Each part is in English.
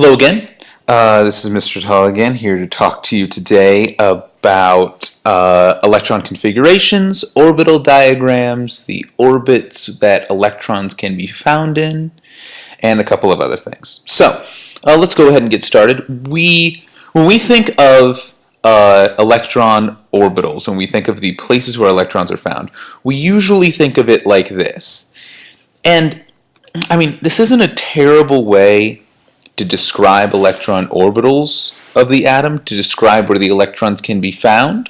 Hello again. This is Mr. Tall again, here to talk to you today about electron configurations, orbital diagrams, the orbits that electrons can be found in, and a couple of other things. So, let's go ahead and get started. When we think of electron orbitals, when we think of the places where electrons are found, we usually think of it like this. And, I mean, this isn't a terrible way to describe electron orbitals of the atom, to describe where the electrons can be found.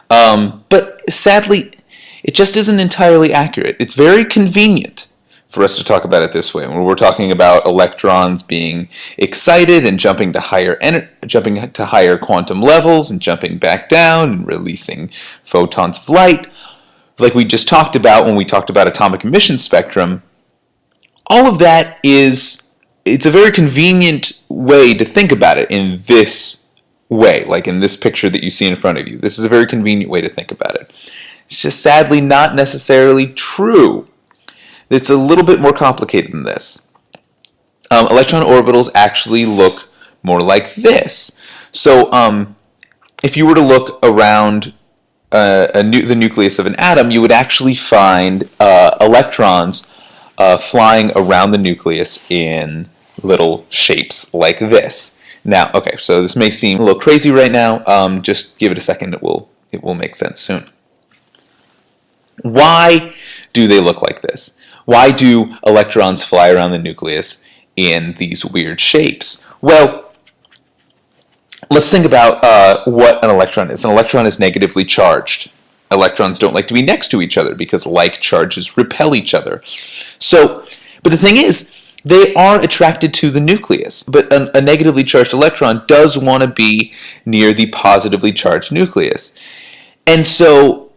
But sadly, it just isn't entirely accurate. It's very convenient for us to talk about it this way, when we're talking about electrons being excited and jumping to higher quantum levels and jumping back down and releasing photons of light, like we just talked about when we talked about atomic emission spectrum. All of that it's a very convenient way to think about it in this way, like in this picture that you see in front of you. This is a very convenient way to think about it. It's just sadly not necessarily true. It's a little bit more complicated than this. Electron orbitals actually look more like this. So if you were to look around the nucleus of an atom, you would actually find electrons flying around the nucleus in little shapes like this. Now, okay, so this may seem a little crazy right now. Just give it a second; it will make sense soon. Why do they look like this? Why do electrons fly around the nucleus in these weird shapes? Well, let's think about what an electron is. An electron is negatively charged. Electrons don't like to be next to each other because like charges repel each other. But the thing is, they are attracted to the nucleus. But a negatively charged electron does want to be near the positively charged nucleus. And so,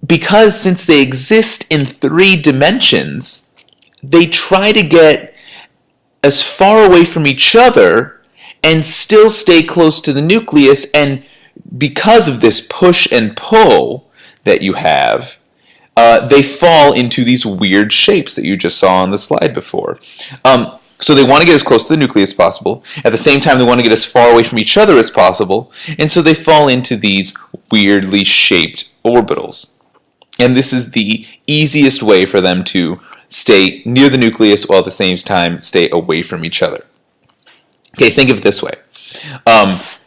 because since they exist in 3 dimensions, they try to get as far away from each other and still stay close to the nucleus. And because of this push and pull that you have, they fall into these weird shapes that you just saw on the slide before. So they want to get as close to the nucleus as possible. At the same time, they want to get as far away from each other as possible. And so they fall into these weirdly shaped orbitals. And this is the easiest way for them to stay near the nucleus while at the same time stay away from each other. Okay, think of it this way.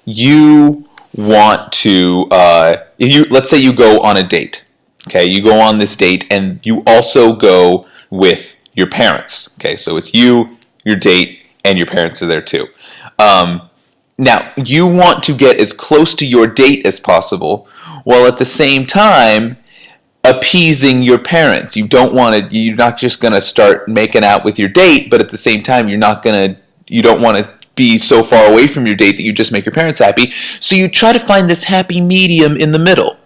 You want to, let's say you go on a date. Okay, you go on this date and you also go with your parents. Okay, so it's you, your date, and your parents are there too. Now, you want to get as close to your date as possible while at the same time appeasing your parents. You're not just going to start making out with your date, but at the same time you don't want to be so far away from your date that you just make your parents happy. So you try to find this happy medium in the middle.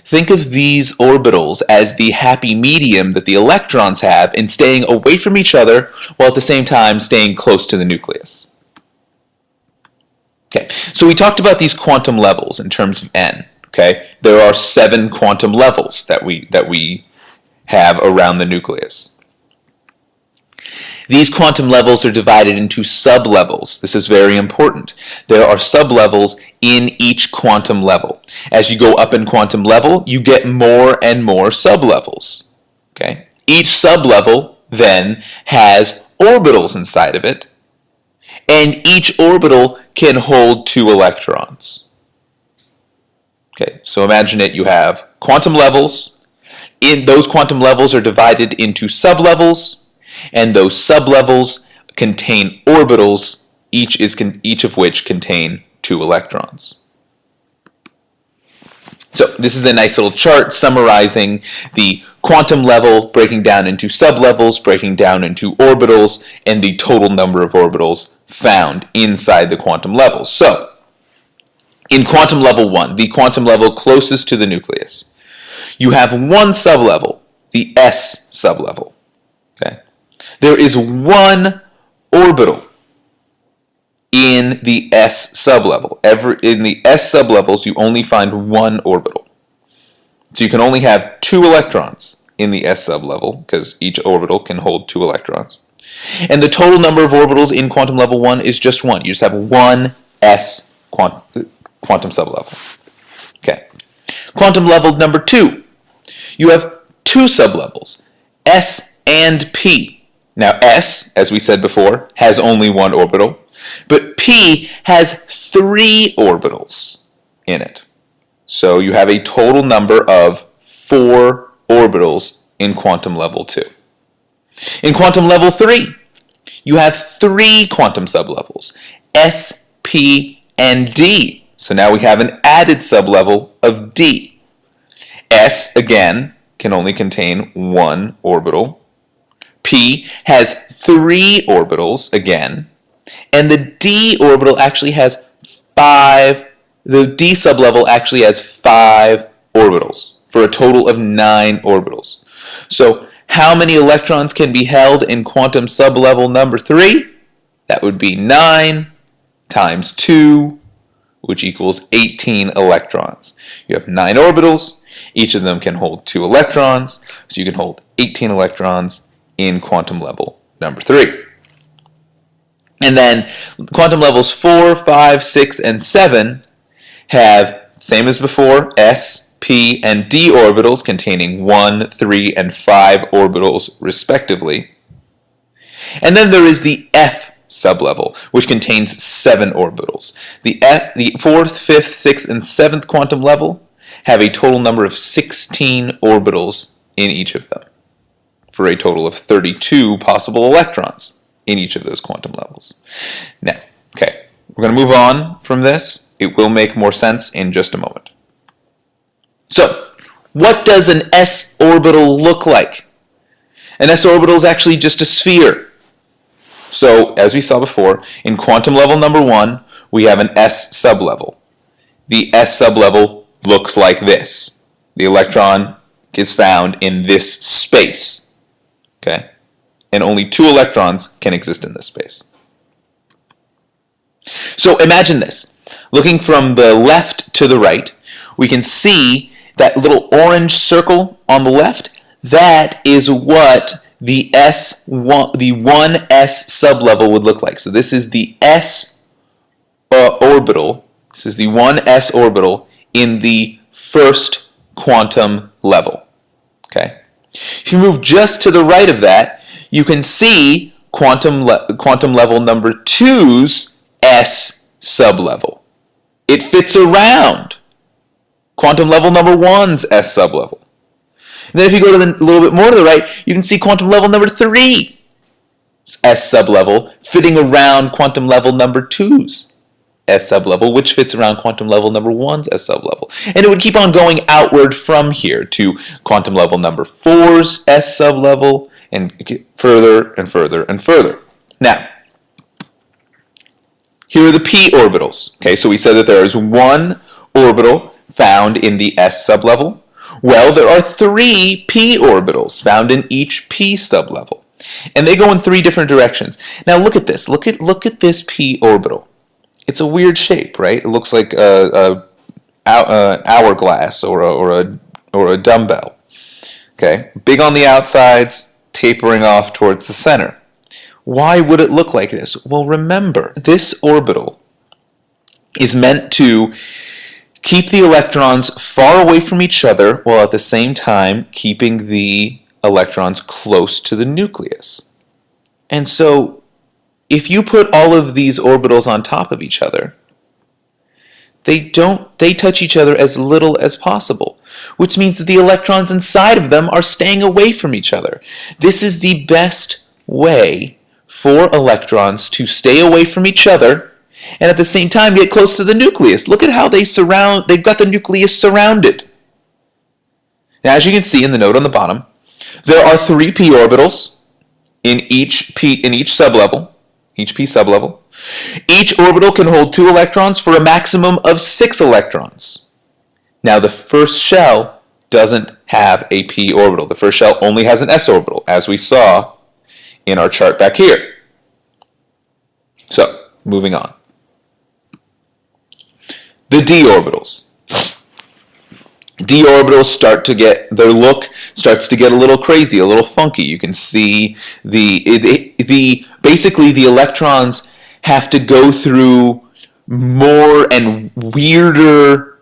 Think of these orbitals as the happy medium that the electrons have in staying away from each other while at the same time staying close to the nucleus. Okay, so we talked about these quantum levels in terms of n. Okay, there are 7 quantum levels that we have around the nucleus. These quantum levels are divided into sublevels. This is very important. There are sublevels in each quantum level. As you go up in quantum level, you get more and more sublevels. Okay? Each sublevel then has orbitals inside of it, and each orbital can hold 2 electrons. Okay, so imagine it, you have quantum levels. In those quantum levels are divided into sublevels, and those sublevels contain orbitals, each of which contain 2 electrons. So this is a nice little chart summarizing the quantum level, breaking down into sublevels, breaking down into orbitals, and the total number of orbitals found inside the quantum levels. So, in quantum level 1, the quantum level closest to the nucleus, you have one sublevel, the s sublevel. Okay? There is one orbital in the s sublevel. In the s sublevels, you only find one orbital. So you can only have 2 electrons in the s sublevel, because each orbital can hold 2 electrons. And the total number of orbitals in quantum level 1 is just 1. You just have one s quantum sublevel. Okay. Quantum level number 2. You have two sublevels, s and p. Now s, as we said before, has only one orbital, but p has 3 orbitals in it. So you have a total number of 4 orbitals in quantum level 2. In quantum level 3, you have 3 quantum sublevels, s, p, and d. So now we have an added sublevel of d. S, again, can only contain 1 orbital. P has 3 orbitals, again. And the d orbital actually has 5, the d sublevel actually has 5 orbitals, for a total of 9 orbitals. So how many electrons can be held in quantum sublevel number 3? That would be 9 times 2, which equals 18 electrons. You have 9 orbitals. Each of them can hold 2 electrons, so you can hold 18 electrons in quantum level number 3. And then quantum levels 4, 5, 6, and 7 have, same as before, s, p, and d orbitals containing 1, 3, and 5 orbitals respectively. And then there is the f sublevel, which contains 7 orbitals. The 4th, 5th, 6th, and 7th quantum level have a total number of 16 orbitals in each of them, for a total of 32 possible electrons in each of those quantum levels. Now, okay, we're going to move on from this. It will make more sense in just a moment. So, what does an s orbital look like? An s orbital is actually just a sphere. So, as we saw before, in quantum level number 1, we have an s sublevel. The s sublevel looks like this. The electron is found in this space. Okay? And only 2 electrons can exist in this space. So imagine this. Looking from the left to the right, we can see that little orange circle on the left. That is what the 1s sublevel would look like. So this is the s orbital. This is the 1s orbital in the first quantum level. Okay? If you move just to the right of that, you can see quantum level number 2's s sublevel. It fits around quantum level number 1's s sublevel. And then if you go to a little bit more to the right, you can see quantum level number 3's s sublevel fitting around quantum level number 2's s sublevel, which fits around quantum level number 1's s sublevel. And it would keep on going outward from here to quantum level number 4's s sublevel, and further and further and further. Now, here are the p orbitals. Okay, so we said that there is 1 orbital found in the s sublevel. Well, there are 3 p orbitals found in each p sublevel, and they go in 3 different directions. Now, look at this. Look at this p orbital. It's a weird shape, right? It looks like a hourglass or a dumbbell. Okay, big on the outsides, tapering off towards the center. Why would it look like this? Well, remember, this orbital is meant to keep the electrons far away from each other while at the same time keeping the electrons close to the nucleus. And so, if you put all of these orbitals on top of each other, they touch each other as little as possible, which means that the electrons inside of them are staying away from each other. This is the best way for electrons to stay away from each other and at the same time get close to the nucleus. Look at how they've got the nucleus surrounded. Now, as you can see in the note on the bottom, there are 3 p orbitals in each sublevel, each p sublevel. Each orbital can hold 2 electrons for a maximum of 6 electrons. Now, the first shell doesn't have a p orbital. The first shell only has an s orbital, as we saw in our chart back here. So, moving on. The d orbitals. d orbitals start to get, their look starts to get a little crazy, a little funky. You can see basically the electrons have to go through more and weirder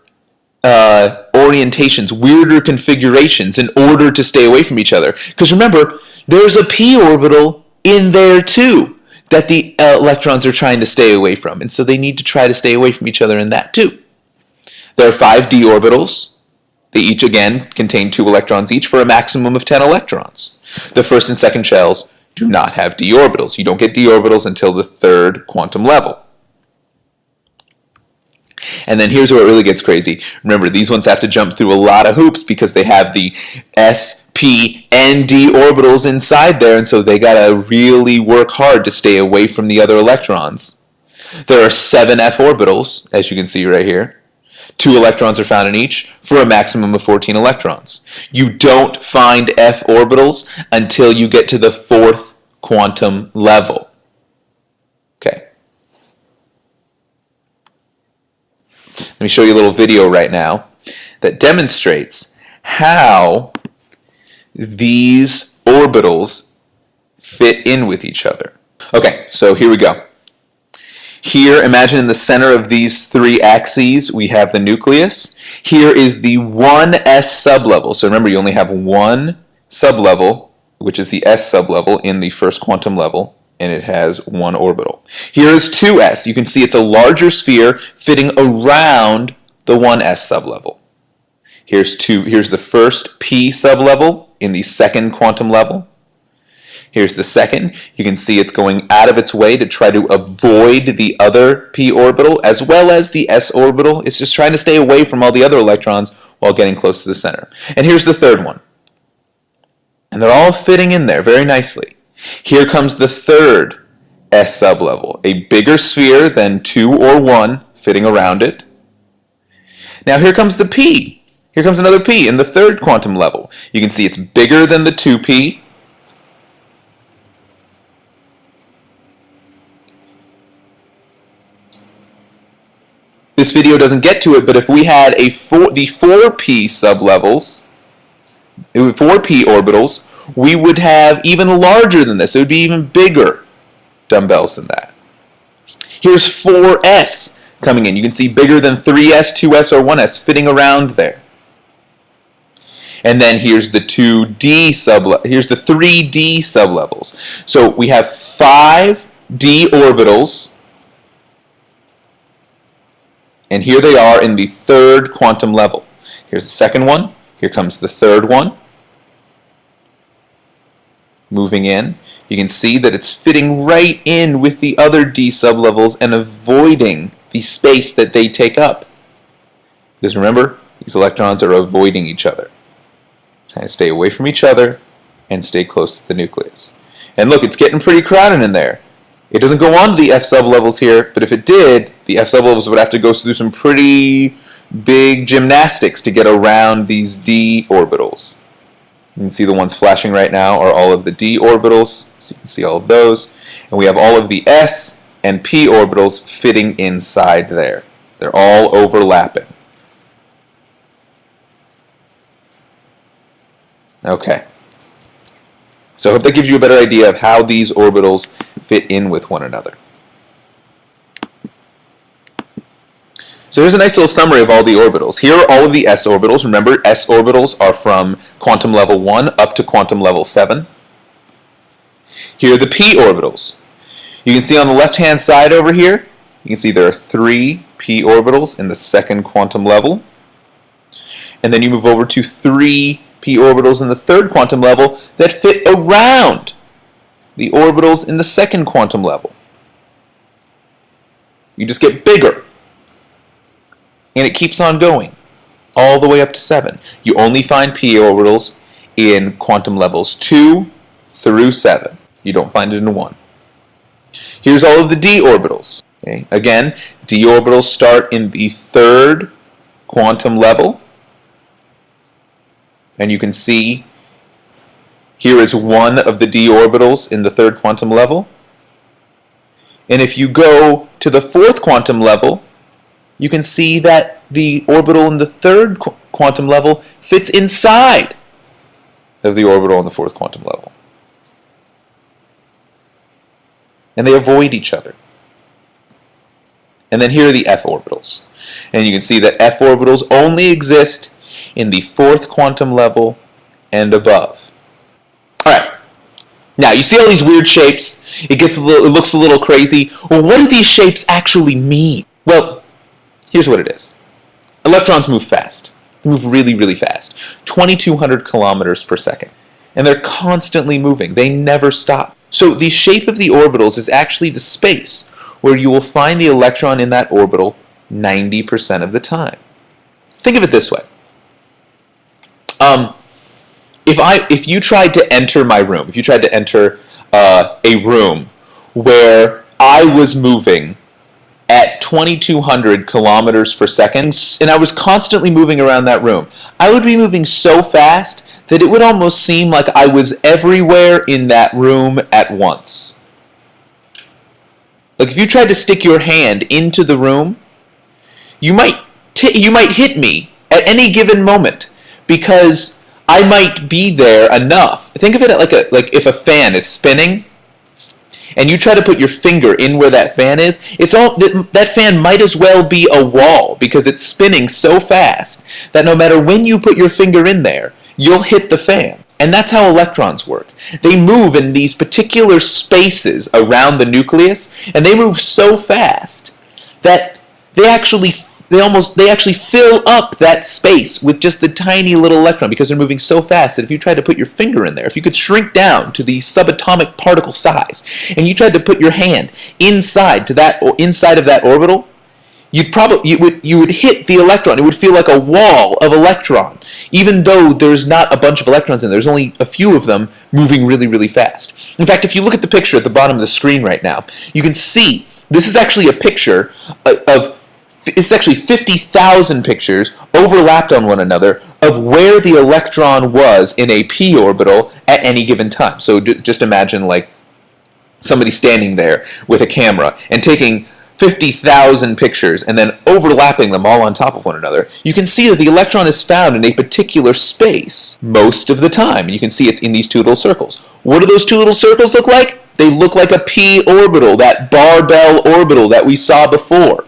orientations, weirder configurations in order to stay away from each other. Because remember, there's a p orbital in there too that the electrons are trying to stay away from, and so they need to try to stay away from each other in that too. There are 5 d orbitals. They each, again, contain 2 electrons each for a maximum of 10 electrons. The first and second shells do not have d orbitals. You don't get d orbitals until the 3rd quantum level. And then here's where it really gets crazy. Remember, these ones have to jump through a lot of hoops because they have the s, p, and d orbitals inside there, and so they gotta really work hard to stay away from the other electrons. There are 7 f orbitals, as you can see right here. 2 electrons are found in each for a maximum of 14 electrons. You don't find f orbitals until you get to the 4th quantum level. Okay. Let me show you a little video right now that demonstrates how these orbitals fit in with each other. Okay, so here we go. Here, imagine in the center of these 3 axes, we have the nucleus. Here is the 1s sublevel. So remember, you only have 1 sublevel, which is the s sublevel in the 1st quantum level, and it has 1 orbital. Here is 2s. You can see it's a larger sphere fitting around the 1s sublevel. Here's the first p sublevel in the 2nd quantum level. Here's the second. You can see it's going out of its way to try to avoid the other p orbital as well as the s orbital. It's just trying to stay away from all the other electrons while getting close to the center. And here's the 3rd one. And they're all fitting in there very nicely. Here comes the 3rd s sublevel, a bigger sphere than 2 or 1 fitting around it. Now here comes the p. Here comes another p in the 3rd quantum level. You can see it's bigger than the 2p. This video doesn't get to it, but if we had the 4p sublevels, 4p orbitals, we would have even larger than this. It would be even bigger dumbbells than that. Here's 4s coming in. You can see bigger than 3s, 2s, or 1s fitting around there. And then here's the 3d sublevels. So we have 5 d orbitals. And here they are in the 3rd quantum level. Here's the 2nd one. Here comes the 3rd one. Moving in. You can see that it's fitting right in with the other d sublevels and avoiding the space that they take up. Because remember, these electrons are avoiding each other. Trying to stay away from each other and stay close to the nucleus. And look, it's getting pretty crowded in there. It doesn't go on to the f sublevels here, but if it did, the f sublevels would have to go through some pretty big gymnastics to get around these d orbitals. You can see the ones flashing right now are all of the d orbitals, so you can see all of those. And we have all of the s and p orbitals fitting inside there. They're all overlapping. Okay. So I hope that gives you a better idea of how these orbitals fit in with one another. So here's a nice little summary of all the orbitals. Here are all of the s orbitals. Remember, s orbitals are from quantum level 1 up to quantum level 7. Here are the p orbitals. You can see on the left-hand side over here, you can see there are 3 p orbitals in the 2nd quantum level. And then you move over to 3 p orbitals in the 3rd quantum level that fit around the orbitals in the 2nd quantum level. You just get bigger. And it keeps on going all the way up to 7. You only find p orbitals in quantum levels 2 through 7. You don't find it in 1. Here's all of the d orbitals. Okay? Again, d orbitals start in the 3rd quantum level. And you can see here is one of the d orbitals in the 3rd quantum level. And if you go to the 4th quantum level, you can see that the orbital in the third quantum level fits inside of the orbital in the fourth quantum level. And they avoid each other. And then here are the f-orbitals. And you can see that f-orbitals only exist in the fourth quantum level and above. Alright, now you see all these weird shapes? It looks a little crazy. Well, what do these shapes actually mean? Well, here's what it is. Electrons move fast. They move really, really fast. 2,200 kilometers per second. And they're constantly moving. They never stop. So the shape of the orbitals is actually the space where you will find the electron in that orbital 90% of the time. Think of it this way. If you tried to enter my room, if you tried to enter a room where I was moving at 2,200 kilometers per second, and I was constantly moving around that room, I would be moving so fast that it would almost seem like I was everywhere in that room at once. Like if you tried to stick your hand into the room, you might hit me at any given moment because I might be there enough. Think of it like if a fan is spinning and you try to put your finger in where that fan is, that fan might as well be a wall because it's spinning so fast that no matter when you put your finger in there, you'll hit the fan. And that's how electrons work. They move in these particular spaces around the nucleus, and they move so fast that they actually fill up that space with just the tiny little electron because they're moving so fast that if you tried to put your finger in there, if you could shrink down to the subatomic particle size, and you tried to put your hand inside of that orbital, you would hit the electron. It would feel like a wall of electron, even though there's not a bunch of electrons in there. There's only a few of them moving really, really fast. In fact, if you look at the picture at the bottom of the screen right now, you can see this is actually a picture it's actually 50,000 pictures overlapped on one another of where the electron was in a p orbital at any given time. So just imagine like somebody standing there with a camera and taking 50,000 pictures and then overlapping them all on top of one another. You can see that the electron is found in a particular space most of the time. And you can see it's in these two little circles. What do those two little circles look like? They look like a p orbital, that barbell orbital that we saw before.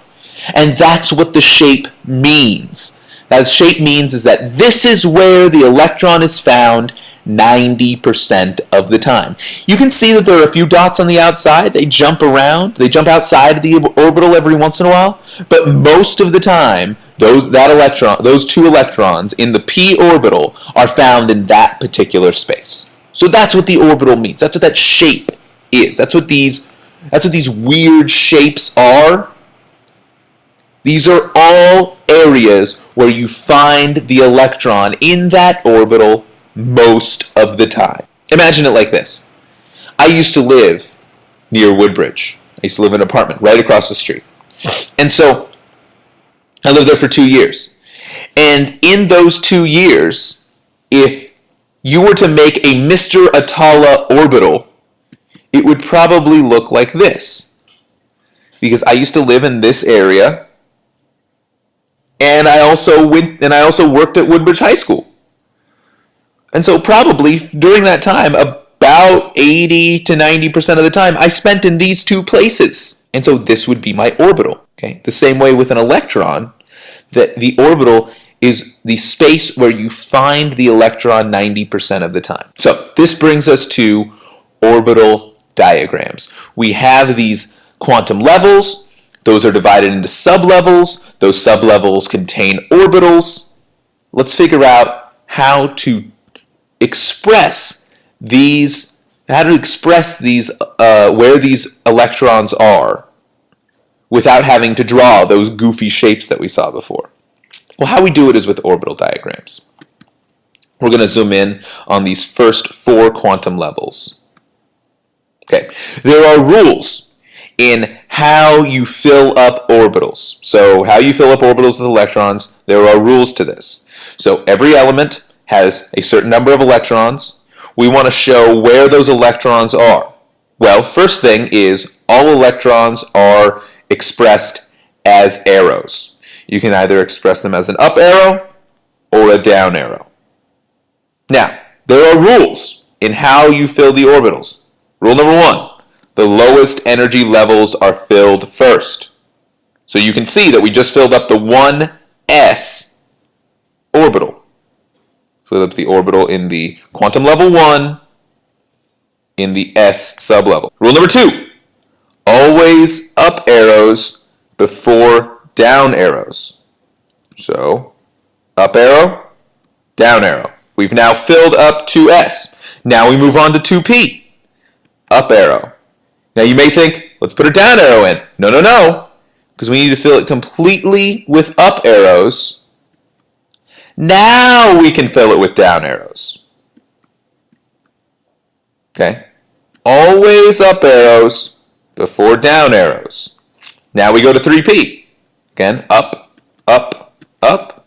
And that's what the shape means. That shape means is that this is where the electron is found 90% of the time. You can see that there are a few dots on the outside. They jump around. They jump outside of the orbital every once in a while. But most of the time, those two electrons in the p orbital are found in that particular space. So that's what the orbital means. That's what that shape is. That's what these weird shapes are. These are all areas where you find the electron in that orbital most of the time. Imagine it like this. I used to live near Woodbridge. I used to live in an apartment right across the street. And so I lived there for 2 years. And in those 2 years, if you were to make a Mr. Atala orbital, it would probably look like this. Because I used to live in this area, and I also worked at Woodbridge High School. And so probably during that time, about 80 to 90% of the time, I spent in these two places. And so this would be my orbital. Okay? The same way with an electron, that the orbital is the space where you find the electron 90% of the time. So this brings us to orbital diagrams. We have these quantum levels. Those are divided into sublevels. Those sublevels contain orbitals. Let's figure out how to express these, where these electrons are without having to draw those goofy shapes that we saw before. Well, how we do it is with orbital diagrams. We're going to zoom in on these first 4 quantum levels. Okay, there are rules in how you fill up orbitals. So how you fill up orbitals with electrons, there are rules to this. So every element has a certain number of electrons. We want to show where those electrons are. Well, first thing is all electrons are expressed as arrows. you can either express them as an up arrow or a down arrow. Now, there are rules in how you fill the orbitals. Rule number 1, the lowest energy levels are filled first. So you can see that we just filled up the 1s orbital. Filled up the orbital in the quantum level 1 in the s sublevel. Rule number 2, always up arrows before down arrows. So, up arrow, down arrow. We've now filled up 2s. Now we move on to 2p. Up arrow. Now you may think, let's put a down arrow in. No, no, no. Because we need to fill it completely with up arrows. Now we can fill it with down arrows. Okay? Always up arrows before down arrows. Now we go to 3p. Again, up, up, up,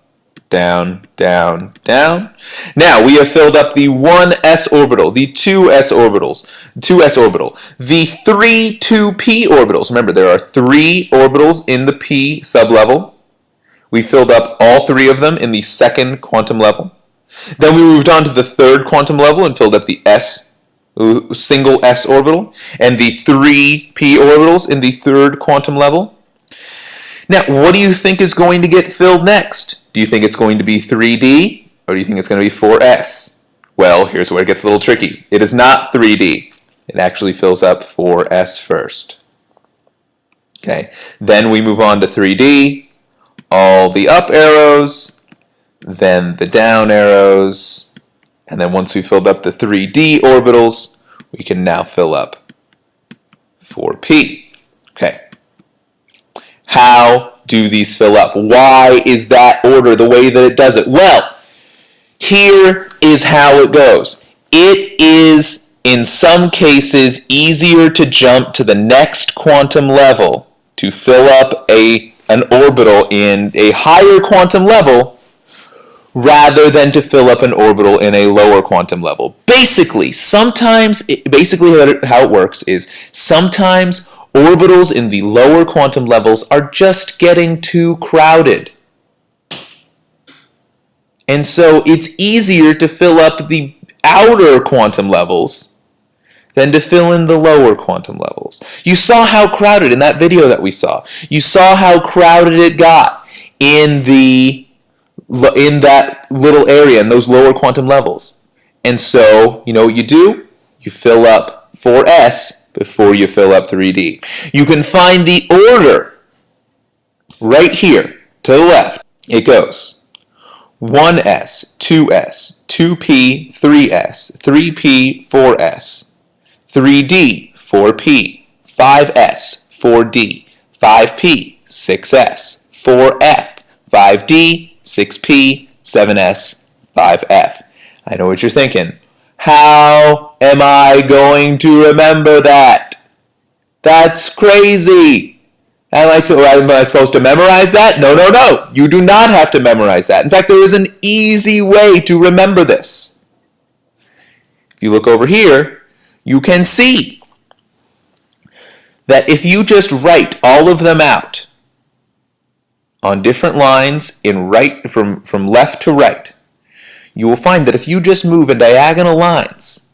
down, down, down. Now we have filled up the 1s orbital, the 2s orbitals, 2s orbital, the 3 2p orbitals. Remember, there are 3 orbitals in the p sublevel. We filled up all 3 of them in the second quantum level. Then we moved on to the third quantum level and filled up the single s orbital and the 3 p orbitals in the third quantum level. Now, what do you think is going to get filled next? Do you think it's going to be 3D or do you think it's going to be 4s? Well, here's where it gets a little tricky. It is not 3D. It actually fills up 4s first. Okay, then we move on to 3D, all the up arrows, then the down arrows, and then once we filled up the 3D orbitals, we can now fill up 4p. Okay. How do these fill up? Why is that order the way that it does it? Well, here is how it goes. It is, in some cases, easier to jump to the next quantum level to fill up an orbital in a higher quantum level rather than to fill up an orbital in a lower quantum level. Basically how it works is sometimes orbitals in the lower quantum levels are just getting too crowded. And so it's easier to fill up the outer quantum levels than to fill in the lower quantum levels. You saw how crowded in that video that we saw. You saw how crowded it got in that little area, in those lower quantum levels. And so, you know what you do? You fill up 4s before you fill up 3D. You can find the order right here to the left. It goes 1s, 2s, 2p, 3s, 3p, 4s, 3d, 4p, 5s, 4d, 5p, 6s, 4f, 5d, 6p, 7s, 5f. I know what you're thinking. How am I going to remember that? That's crazy. Am I supposed to memorize that? No, no, no. You do not have to memorize that. In fact, there is an easy way to remember this. If you look over here, you can see that if you just write all of them out on different lines from left to right, you will find that if you just move in diagonal lines,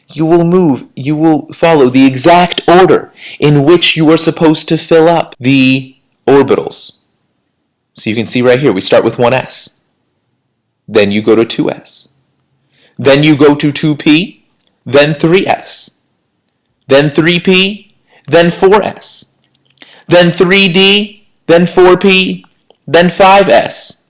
you will follow the exact order in which you are supposed to fill up the orbitals. So you can see right here, we start with 1s. Then you go to 2s. Then you go to 2p, then 3s. Then 3p, then 4s. Then 3d, then 4p, then 5s.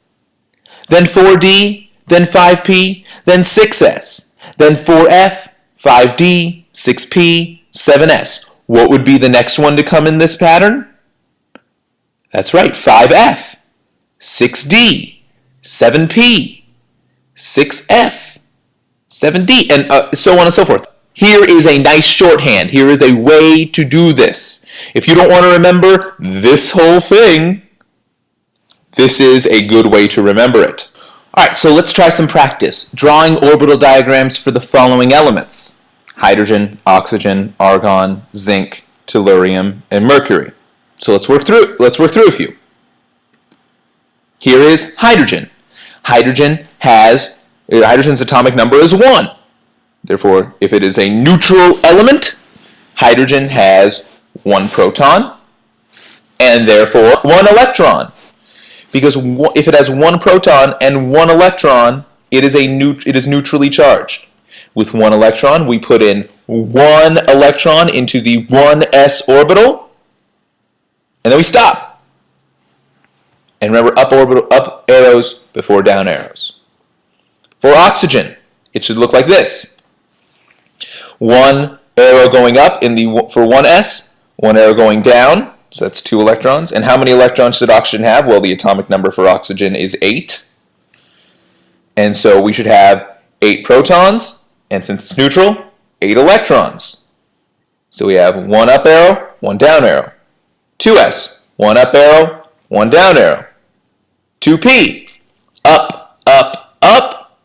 Then 4d, then 5p, then 6s, then 4f, 5d, 6p, 7s. What would be the next one to come in this pattern? That's right, 5f, 6d, 7p, 6f, 7d, and so on and so forth. Here is a nice shorthand. Here is a way to do this. If you don't want to remember this whole thing, this is a good way to remember it. Alright, so let's try some practice. Drawing orbital diagrams for the following elements: hydrogen, oxygen, argon, zinc, tellurium, and mercury. So let's work through a few. Here is hydrogen. Hydrogen's atomic number is 1. Therefore, if it is a neutral element, hydrogen has 1 proton and therefore 1 electron. Because if it has 1 proton and 1 electron, it is neutrally charged. With 1 electron, we put in 1 electron into the 1s orbital, and then we stop. And remember, up arrows before down arrows. For oxygen, it should look like this. 1 arrow going up for 1s, 1 arrow going down, so that's 2 electrons. And how many electrons should oxygen have? Well, the atomic number for oxygen is 8. And so we should have 8 protons, and since it's neutral, 8 electrons. So we have 1 up arrow, 1 down arrow. 2s, 1 up arrow, 1 down arrow. 2p, up, up, up.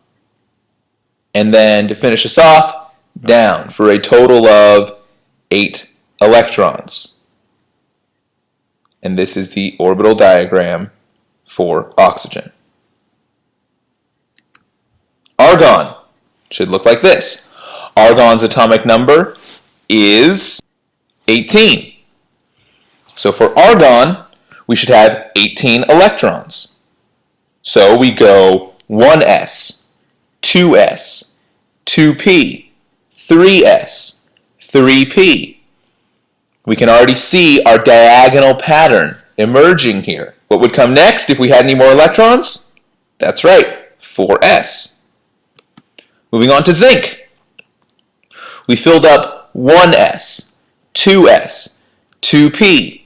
And then to finish us off, down, for a total of 8 electrons. And this is the orbital diagram for oxygen. Argon should look like this. Argon's atomic number is 18. So for argon, we should have 18 electrons. So we go 1s, 2s, 2p, 3s, 3p. We can already see our diagonal pattern emerging here. What would come next if we had any more electrons? That's right, 4s. Moving on to zinc. We filled up 1s, 2s, 2p,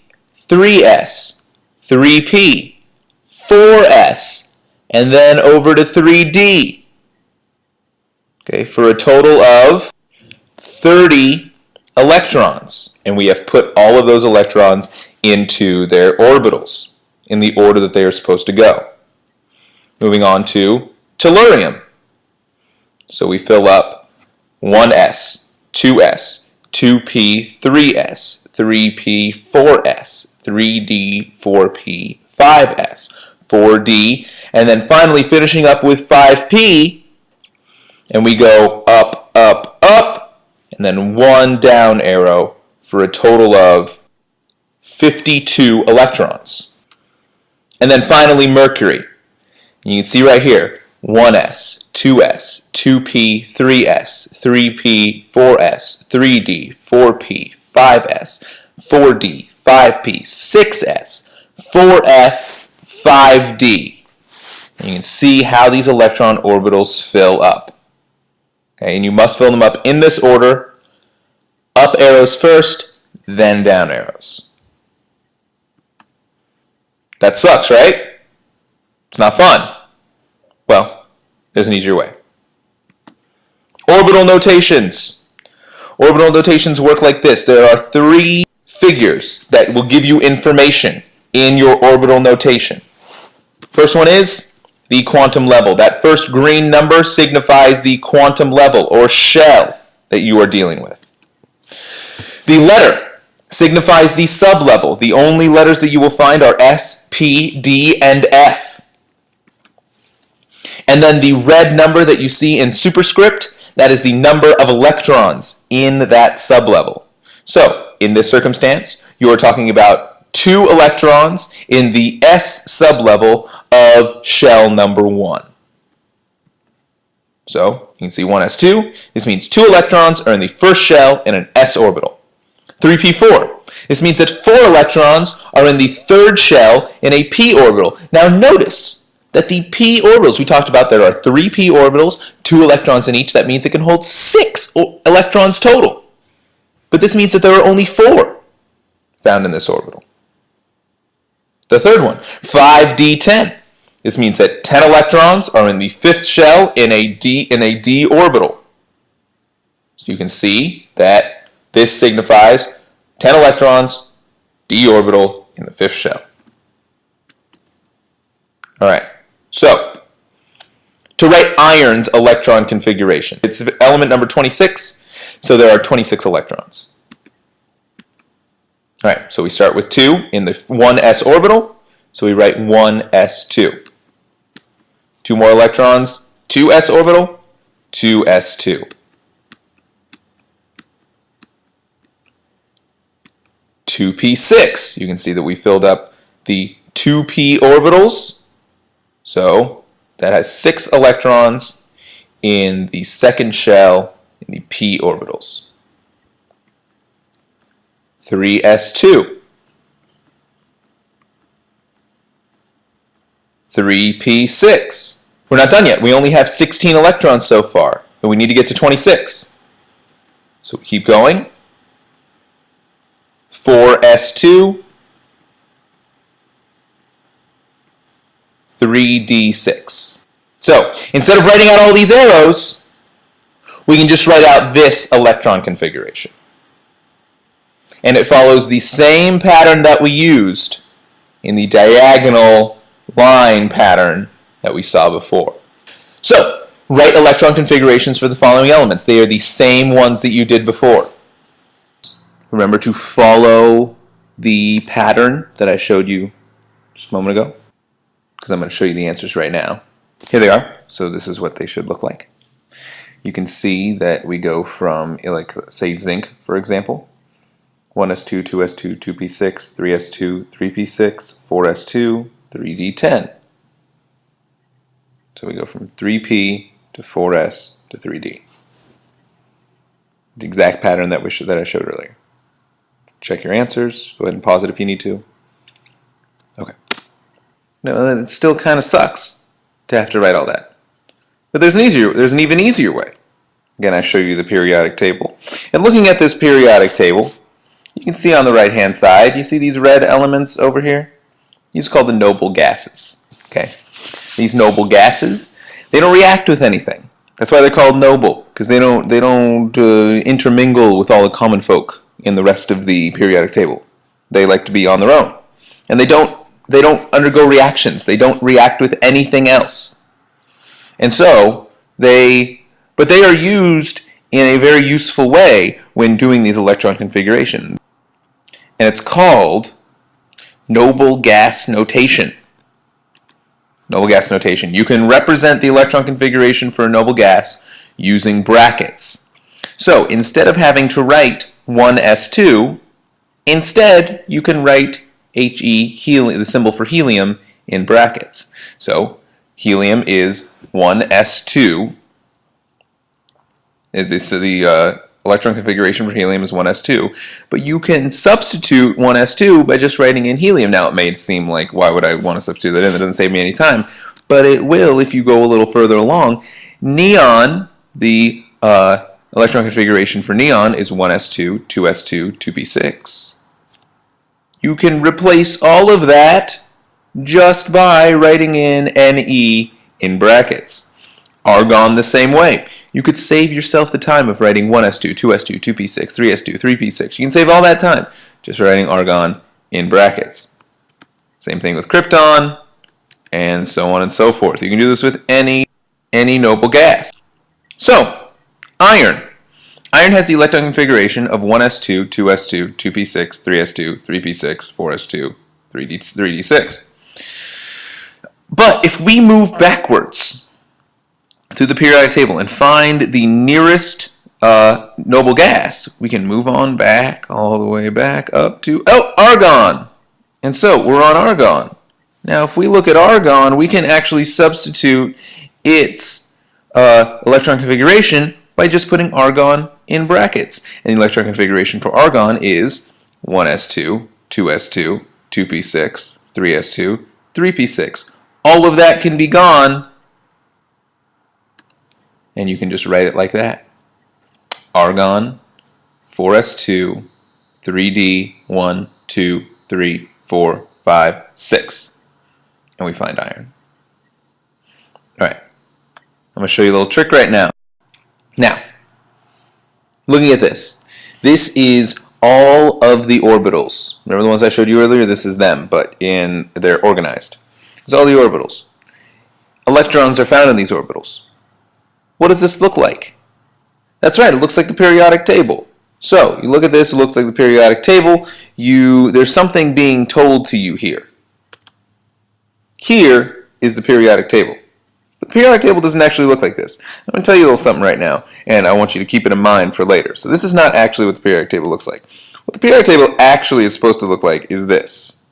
3s, 3p, 4s, and then over to 3d. Okay, for a total of 30 electrons. And we have put all of those electrons into their orbitals in the order that they are supposed to go. Moving on to tellurium. So we fill up 1s, 2s, 2p, 3s, 3p, 4s, 3d, 4p, 5s, 4d, and then finally finishing up with 5p, and we go up, up, up, and then 1 down arrow for a total of 52 electrons. And then finally mercury. And you can see right here, 1s, 2s, 2p, 3s, 3p, 4s, 3d, 4p, 5s, 4d, 5p, 6s, 4f, 5d. And you can see how these electron orbitals fill up. Okay, and you must fill them up in this order. Up arrows first, then down arrows. That sucks, right? It's not fun. Well, there's an easier way. Orbital notations. Orbital notations work like this. There are 3 figures that will give you information in your orbital notation. First one is the quantum level. That first green number signifies the quantum level or shell that you are dealing with. The letter signifies the sublevel. The only letters that you will find are S, P, D, and F. And then the red number that you see in superscript, that is the number of electrons in that sublevel. So, in this circumstance, you are talking about 2 electrons in the S sublevel of shell number 1. So, you can see 1s2. This means 2 electrons are in the first shell in an s orbital. 3p4. This means that 4 electrons are in the third shell in a p orbital. Now notice that the p orbitals, we talked about there are 3 p orbitals, 2 electrons in each. That means it can hold 6 electrons total. But this means that there are only 4 found in this orbital. The third one, 5d10. This means that 10 electrons are in the 5th shell in a d orbital. So you can see that this signifies 10 electrons, d orbital in the 5th shell. All right, so to write iron's electron configuration, it's element number 26, so there are 26 electrons. All right, so we start with 2 in the 1s orbital, So we write 1s2. 2 more electrons, 2 s orbital, 2 s2. 2p6. You can see that we filled up the 2p orbitals. So that has 6 electrons in the second shell in the p orbitals. 3s2. 3p6. We're not done yet. We only have 16 electrons so far, and we need to get to 26. So we keep going. 4s2. 3d6. So instead of writing out all these arrows, we can just write out this electron configuration. And it follows the same pattern that we used in the diagonal line pattern that we saw before. So, write electron configurations for the following elements. They are the same ones that you did before. Remember to follow the pattern that I showed you just a moment ago, because I'm going to show you the answers right now. Here they are. So this is what they should look like. You can see that we go from, like, say, zinc, for example. 1s2, 2s2, 2p6, 3s2, 3p6, 4s2, 3d10. So we go from 3p to 4s to 3d. The exact pattern that I showed earlier. Check your answers. Go ahead and pause it if you need to. Okay. No, it still kind of sucks to have to write all that. But there's an even easier way. Again, I show you the periodic table. And looking at this periodic table, you can see on the right-hand side, you see these red elements over here? These are called the noble gases. Okay? These noble gases, they don't react with anything. That's why they're called noble, because they don't intermingle with all the common folk in the rest of the periodic table. They like to be on their own. And they don't undergo reactions. They don't react with anything else. And so, but they are used in a very useful way when doing these electron configurations. And it's called noble gas notation. Noble gas notation. You can represent the electron configuration for a noble gas using brackets. So instead of having to write 1s2, instead you can write He, helium, the symbol for helium, in brackets. So helium is 1s2. The electron configuration for helium is 1s2, but you can substitute 1s2 by just writing in helium. Now it may seem like, why would I want to substitute that in? That doesn't save me any time, but it will if you go a little further along. Neon, the electron configuration for neon is 1s2, 2s2, 2p6. You can replace all of that just by writing in Ne in brackets. Argon the same way. You could save yourself the time of writing 1s2, 2s2, 2p6, 3s2, 3p6. You can save all that time just writing argon in brackets. Same thing with krypton, and so on and so forth. You can do this with any noble gas. So, iron. Iron has the electron configuration of 1s2, 2s2, 2p6, 3s2, 3p6, 4s2, 3d6. But if we move backwards through the periodic table and find the nearest noble gas, we can move on back, all the way back up to, argon! And so, we're on argon. Now, if we look at argon, we can actually substitute its electron configuration by just putting argon in brackets. And the electron configuration for argon is 1s2, 2s2, 2p6, 3s2, 3p6. All of that can be gone, and you can just write it like that. Argon, 4s2, 3d, 1, 2, 3, 4, 5, 6. And we find iron. Alright, I'm going to show you a little trick right now. Now, looking at this. This is all of the orbitals. Remember the ones I showed you earlier? This is them, but they're organized. It's all the orbitals. Electrons are found in these orbitals. What does this look like? That's right, it looks like the periodic table. So, you look at this, it looks like the periodic table. There's something being told to you here. Here is the periodic table. The periodic table doesn't actually look like this. I'm going to tell you a little something right now, and I want you to keep it in mind for later. So this is not actually what the periodic table looks like. What the periodic table actually is supposed to look like is this.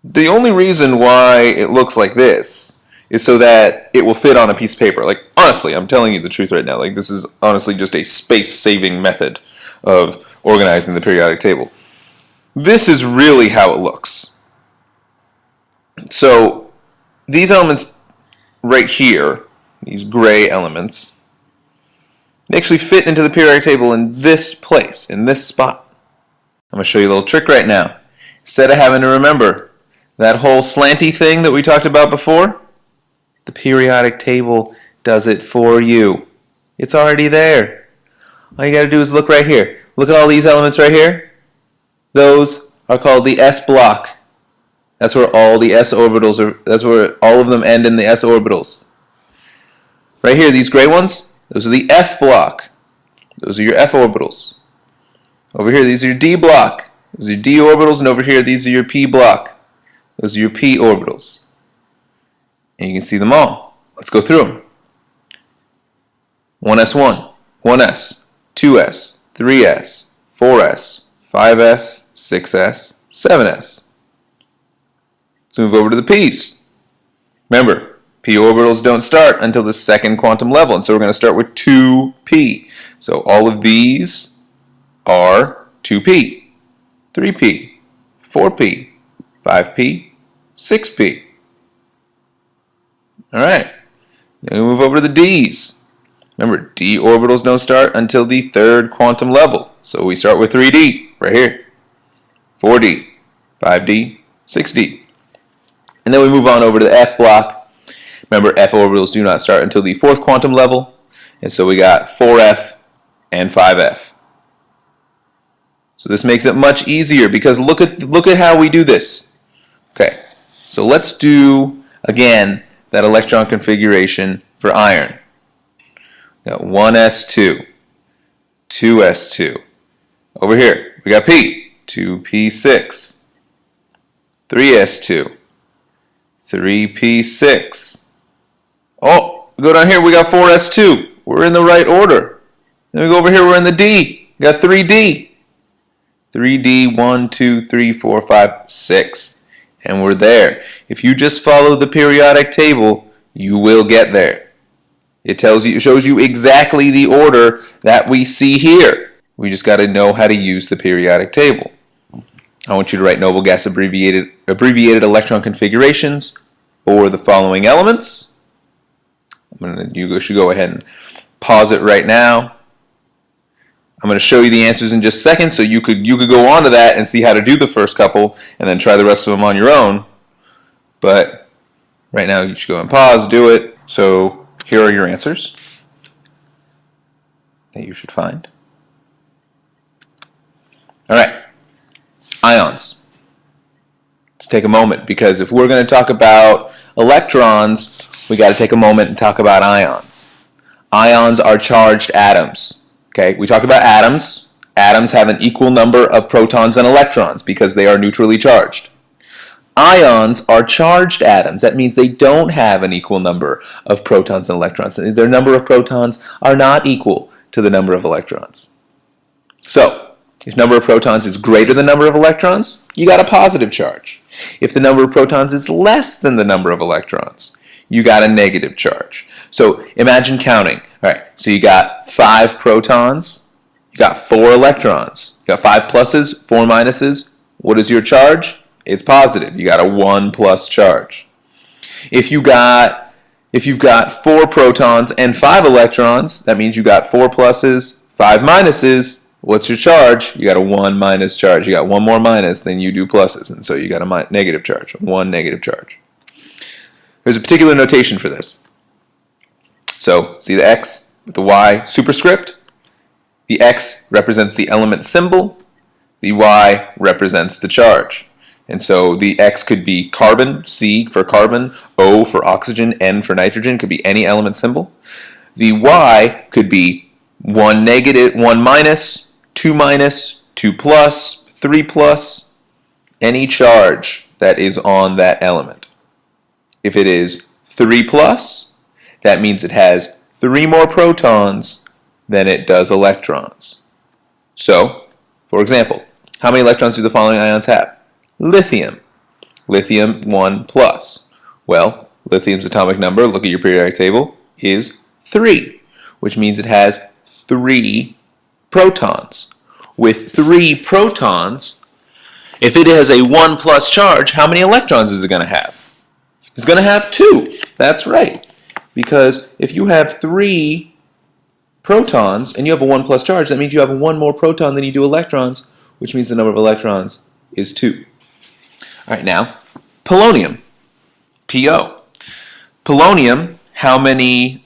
The only reason why it looks like this is so that it will fit on a piece of paper. Like, honestly, I'm telling you the truth right now. Like, this is honestly just a space-saving method of organizing the periodic table. This is really how it looks. So these elements right here, these gray elements, they actually fit into the periodic table in this place, in this spot. I'm going to show you a little trick right now. Instead of having to remember that whole slanty thing that we talked about before, the periodic table does it for you. It's already there. All you got to do is look right here. Look at all these elements right here. Those are called the s block. That's where all the s-orbitals are. That's where all of them end in the s-orbitals. Right here, these gray ones, those are the f block. Those are your f-orbitals. Over here, these are your d block. Those are your d-orbitals, and over here, these are your p block. Those are your p-orbitals. And you can see them all. Let's go through them. 1s1, 1s, 2s, 3s, 4s, 5s, 6s, 7s. Let's move over to the p's. Remember, p-orbitals don't start until the second quantum level, and so we're going to start with 2p. So all of these are 2p, 3p, 4p, 5p, 6p. Alright, then we move over to the d's. Remember, d-orbitals don't start until the third quantum level, so we start with 3d, right here, 4d, 5d, 6d. And then we move on over to the f block. Remember, f orbitals do not start until the fourth quantum level. And so we got 4f and 5f. So this makes it much easier because look at how we do this. Okay, so let's do, again, that electron configuration for iron. We got 1s2, 2s2. Over here, we got p, 2p6, 3s2. 3p6. Oh, we go down here, we got 4s2. We're in the right order. Then we go over here, we're in the D. We got 3d. 3d, 1, 2, 3, 4, 5, 6. And we're there. If you just follow the periodic table, you will get there. It shows you exactly the order that we see here. We just got to know how to use the periodic table. I want you to write noble gas abbreviated electron configurations for the following elements. You should go ahead and pause it right now. I'm going to show you the answers in just a second, so you could go on to that and see how to do the first couple, and then try the rest of them on your own. But right now, you should go and pause, do it. So here are your answers that you should find. All right. Ions. Let's take a moment, because if we're going to talk about electrons, we got to take a moment and talk about ions. Ions are charged atoms. Okay, we talked about atoms. Atoms have an equal number of protons and electrons because they are neutrally charged. Ions are charged atoms. That means they don't have an equal number of protons and electrons. Their number of protons are not equal to the number of electrons. So, if the number of protons is greater than the number of electrons, you got a positive charge. If the number of protons is less than the number of electrons, you got a negative charge. So imagine counting. All right, so you got 5 protons, you got 4 electrons, you got 5 pluses, 4 minuses. What is your charge? It's positive. You got a 1 plus charge. If you've got 4 protons and 5 electrons, that means you got 4 pluses, 5 minuses. What's your charge? You got a 1 minus charge. You got 1 more minus than you do pluses, and so you got a negative charge, 1 negative charge. There's a particular notation for this. So, see the X with the Y superscript? The X represents the element symbol. The Y represents the charge. And so the X could be carbon, C for carbon, O for oxygen, N for nitrogen, could be any element symbol. The Y could be 1 negative, 1 minus, 2 minus, 2 plus, 3 plus, any charge that is on that element. If it is 3 plus, that means it has 3 more protons than it does electrons. So, for example, how many electrons do the following ions have? Lithium. Lithium 1 plus. Well, lithium's atomic number, look at your periodic table, is 3, which means it has 3 protons. With 3 protons, if it has a 1 plus charge, how many electrons is it going to have? It's going to have 2. That's right. Because if you have 3 protons and you have a 1 plus charge, that means you have 1 more proton than you do electrons, which means the number of electrons is 2. All right, now, polonium, PO. Polonium, how many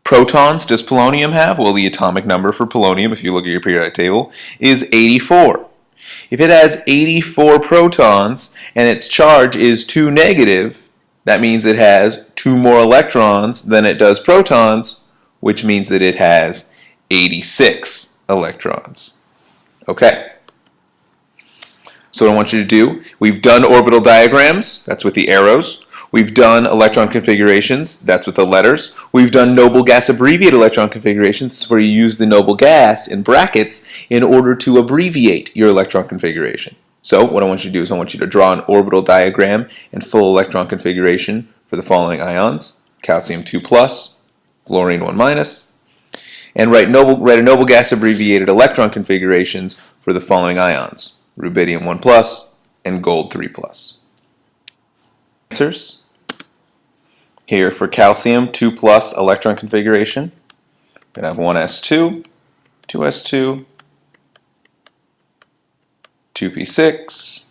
protons does polonium have? Well, the atomic number for polonium, if you look at your periodic table, is 84. If it has 84 protons and its charge is 2 negative, that means it has 2 more electrons than it does protons, which means that it has 86 electrons. Okay. So what I want you to do, we've done orbital diagrams, that's with the arrows. We've done electron configurations, that's with the letters. We've done noble gas abbreviated electron configurations, this is where you use the noble gas in brackets in order to abbreviate your electron configuration. So what I want you to do is I want you to draw an orbital diagram and full electron configuration for the following ions: calcium 2 plus, fluorine 1 minus, and write a noble gas abbreviated electron configurations for the following ions: rubidium 1 plus and gold 3 plus. Answers here for calcium 2 plus electron configuration. We're going to have 1s2, 2s2, 2p6,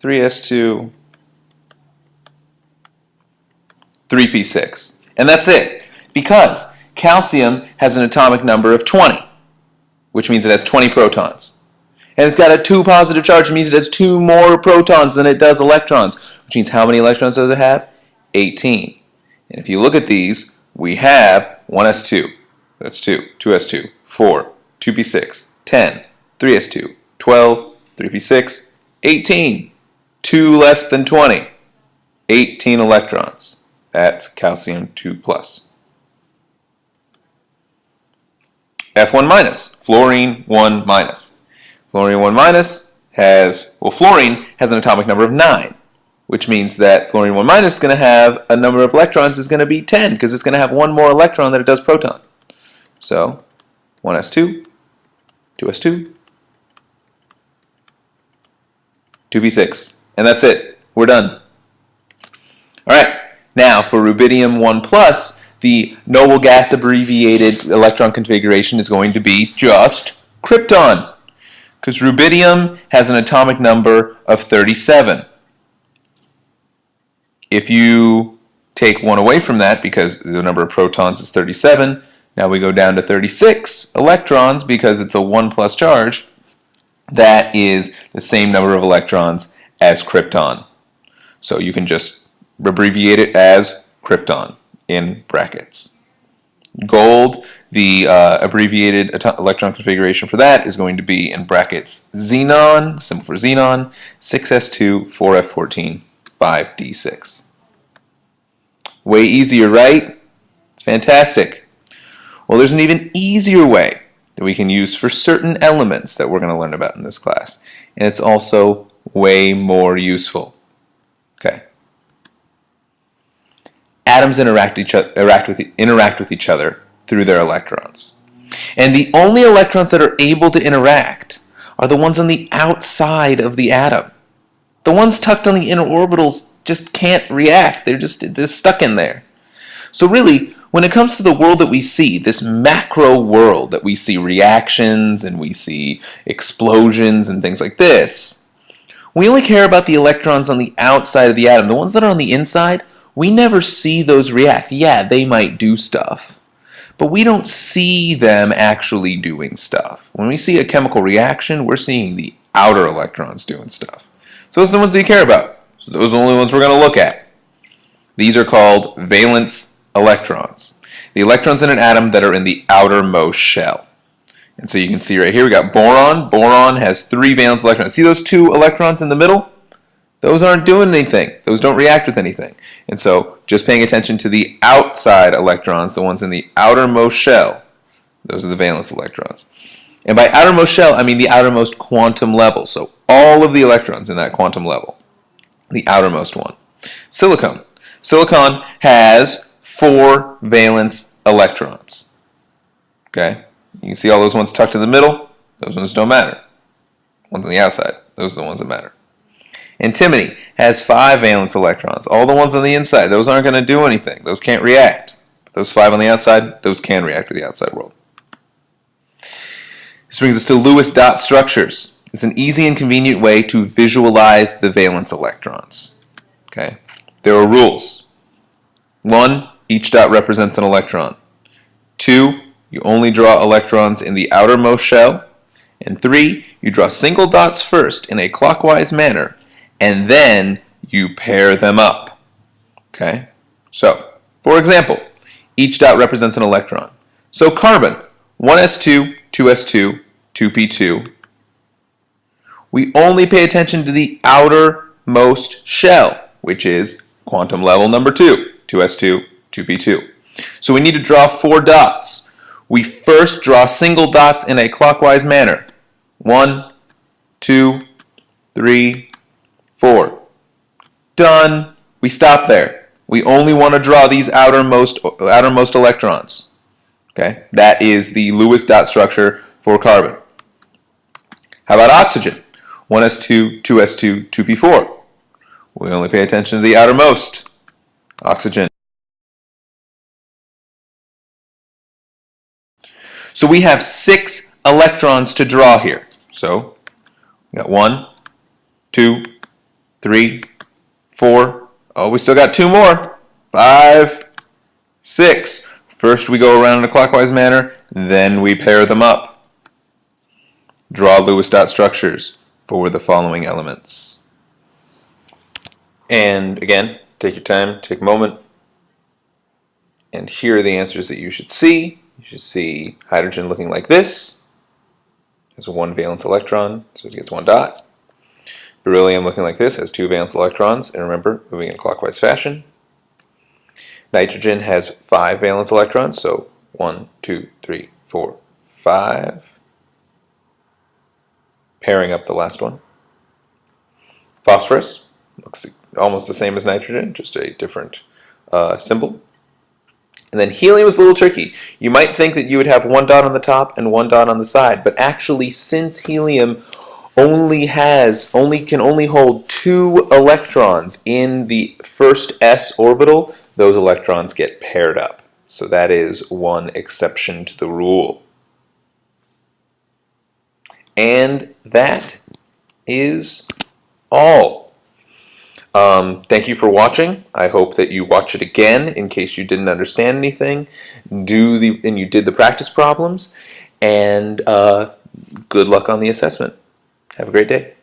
3s2, 3p6. And that's it. Because calcium has an atomic number of 20, which means it has 20 protons. And it's got a 2 positive charge, which means it has 2 more protons than it does electrons, which means how many electrons does it have? 18. And if you look at these, we have 1s2, that's 2, 2s2, 4, 2p6, 10, 3s2, 12, 3p6, 18. 2 less than 20. 18 electrons. That's calcium 2 plus. F1 minus, fluorine 1 minus. Fluorine 1 minus has, well, fluorine has an atomic number of 9, which means that fluorine 1 minus is going to have a number of electrons is going to be 10 because it's going to have 1 more electron than it does proton. So 1s2, 2s2, 2p6, and that's it. We're done. Alright, now for rubidium 1 plus, the noble gas abbreviated electron configuration is going to be just krypton, because rubidium has an atomic number of 37. If you take 1 away from that, because the number of protons is 37, now we go down to 36 electrons because it's a 1 plus charge. That is the same number of electrons as krypton. So you can just abbreviate it as krypton in brackets. Gold, the abbreviated electron configuration for that is going to be in brackets xenon, symbol for xenon, 6s2, 4f14, 5d6. Way easier, right? It's fantastic. Well, there's an even easier way that we can use for certain elements that we're going to learn about in this class. And it's also way more useful. Okay. Atoms interact with each other through their electrons. And the only electrons that are able to interact are the ones on the outside of the atom. The ones tucked on the inner orbitals just can't react. They're stuck in there. So really, when it comes to the world that we see, this macro world that we see reactions and we see explosions and things like this, we only care about the electrons on the outside of the atom. The ones that are on the inside, we never see those react. Yeah, they might do stuff, but we don't see them actually doing stuff. When we see a chemical reaction, we're seeing the outer electrons doing stuff. So those are the ones that you care about. So those are the only ones we're going to look at. These are called valence electrons. The electrons in an atom that are in the outermost shell. And so you can see right here we got boron. Boron has 3 valence electrons. See those 2 electrons in the middle? Those aren't doing anything. Those don't react with anything. And so just paying attention to the outside electrons, the ones in the outermost shell, those are the valence electrons. And by outermost shell, I mean the outermost quantum level. So all of the electrons in that quantum level, the outermost one. Silicon. Silicon has 4 valence electrons. Okay? You can see all those ones tucked in the middle. Those ones don't matter. Ones on the outside, those are the ones that matter. Antimony has 5 valence electrons. All the ones on the inside, those aren't going to do anything. Those can't react. Those 5 on the outside, those can react with the outside world. This brings us to Lewis dot structures. It's an easy and convenient way to visualize the valence electrons. Okay? There are rules. 1, each dot represents an electron. 2, you only draw electrons in the outermost shell. And 3, you draw single dots first in a clockwise manner, and then you pair them up. Okay? So, for example, each dot represents an electron. So carbon, 1s2, 2s2, 2p2. We only pay attention to the outermost shell, which is quantum level number 2, 2s2, 2p2. So we need to draw 4 dots. We first draw single dots in a clockwise manner. 1, 2, 3, 4. Done. We stop there. We only want to draw these outermost electrons. Okay? That is the Lewis dot structure for carbon. How about oxygen? 1s2, 2s2, 2p4. We only pay attention to the outermost oxygen. So we have 6 electrons to draw here. So we got 1, 2, 3, 4. Oh, we still got 2 more. 5, 6. First we go around in a clockwise manner, then we pair them up. Draw Lewis dot structures for the following elements. And again, take your time, take a moment. And here are the answers that you should see. You should see hydrogen looking like this. Has a 1 valence electron, so it gets 1 dot. Beryllium looking like this, has 2 valence electrons, and remember, moving in a clockwise fashion. Nitrogen has 5 valence electrons, so 1, 2, 3, 4, 5. Pairing up the last one. Phosphorus looks almost the same as nitrogen, just a different symbol. And then helium is a little tricky. You might think that you would have 1 dot on the top and 1 dot on the side, but actually, since helium can only hold 2 electrons in the first s orbital, those electrons get paired up. So that is one exception to the rule. And that is all. Thank you for watching. I hope that you watch it again in case you didn't understand anything. And you did the practice problems. And good luck on the assessment. Have a great day.